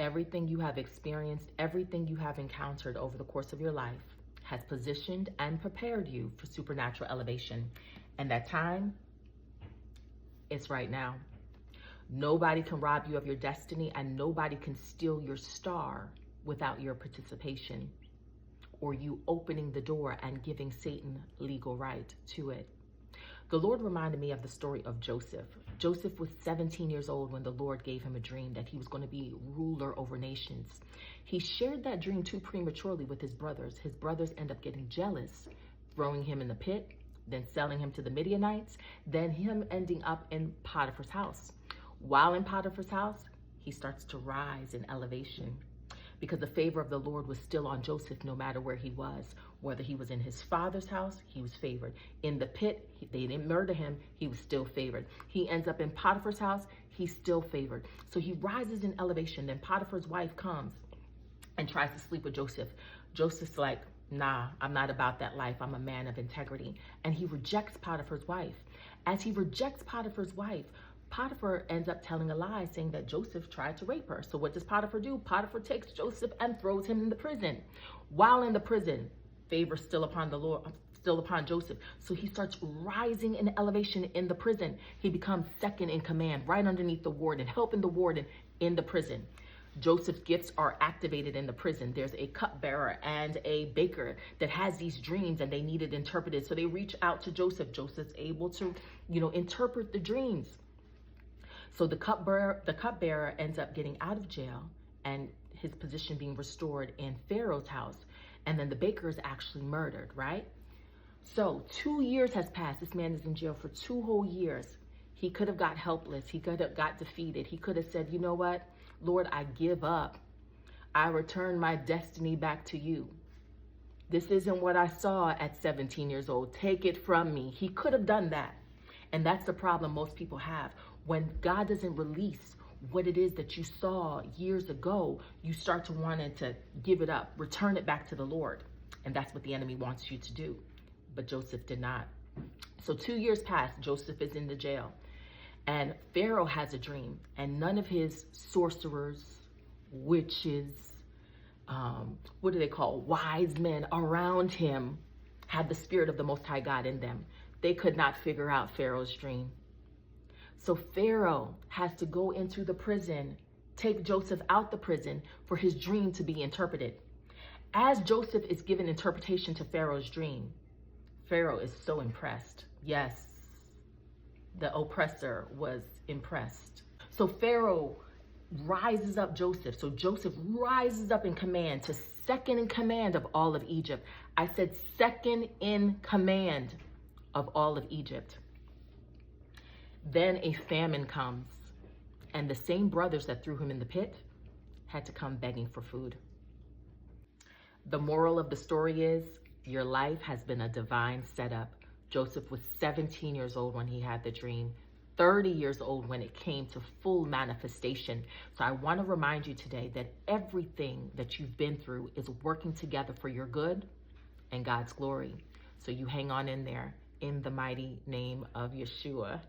Everything you have experienced, everything you have encountered over the course of your life has positioned and prepared you for supernatural elevation. And that time is right now. Nobody can rob you of your destiny, and nobody can steal your star without your participation or you opening the door and giving Satan legal right to it. The Lord reminded me of the story of Joseph. Joseph was 17 years old when the Lord gave him a dream that he was going to be ruler over nations. He shared that dream too prematurely with his brothers. His brothers end up getting jealous, throwing him in the pit, then selling him to the Midianites, then him ending up in Potiphar's house. While in Potiphar's house, he starts to rise in elevation, because the favor of the Lord was still on Joseph no matter where he was. Whether he was in his father's house, he was favored. In the pit, they didn't murder him, he was still favored. He ends up in Potiphar's house, he's still favored. So he rises in elevation. Then Potiphar's wife comes and tries to sleep with Joseph. Joseph's like, nah, I'm not about that life. I'm a man of integrity. And he rejects Potiphar's wife. As he rejects Potiphar's wife, Potiphar ends up telling a lie, saying that Joseph tried to rape her. So what does Potiphar do? Potiphar takes Joseph and throws him in the prison. While in the prison, favor still upon the Lord, still upon Joseph. So he starts rising in elevation in the prison. He becomes second in command, right underneath the warden, helping the warden in the prison. Joseph's gifts are activated in the prison. There's a cupbearer and a baker that has these dreams, and they need it interpreted. So they reach out to Joseph. Joseph's able to, interpret the dreams. So the cupbearer ends up getting out of jail and his position being restored in Pharaoh's house. And then the baker is actually murdered, right? So 2 years has passed. This man is in jail for 2 whole years. He could have got helpless. He could have got defeated. He could have said, you know what, Lord, I give up. I return my destiny back to you. This isn't what I saw at 17 years old. Take it from me. He could have done that. And that's the problem most people have. When God doesn't release what it is that you saw years ago, you start to want to give it up, return it back to the Lord. And that's what the enemy wants you to do. But Joseph did not. So 2 years pass, Joseph is in the jail. And Pharaoh has a dream. And none of his sorcerers, witches, what do they call, wise men around him had the spirit of the Most High God in them. They could not figure out Pharaoh's dream. So Pharaoh has to go into the prison, take Joseph out the prison for his dream to be interpreted. As Joseph is given interpretation to Pharaoh's dream, Pharaoh is so impressed. Yes, the oppressor was impressed. So Pharaoh rises up Joseph. So Joseph rises up in command to second in command of all of Egypt. I said second in command of all of Egypt. Then a famine comes, and the same brothers that threw him in the pit had to come begging for food. The moral of the story is, your life has been a divine setup. Joseph was 17 years old when he had the dream, 30 years old when it came to full manifestation. So I want to remind you today that everything that you've been through is working together for your good and God's glory. So you hang on in there in the mighty name of Yeshua.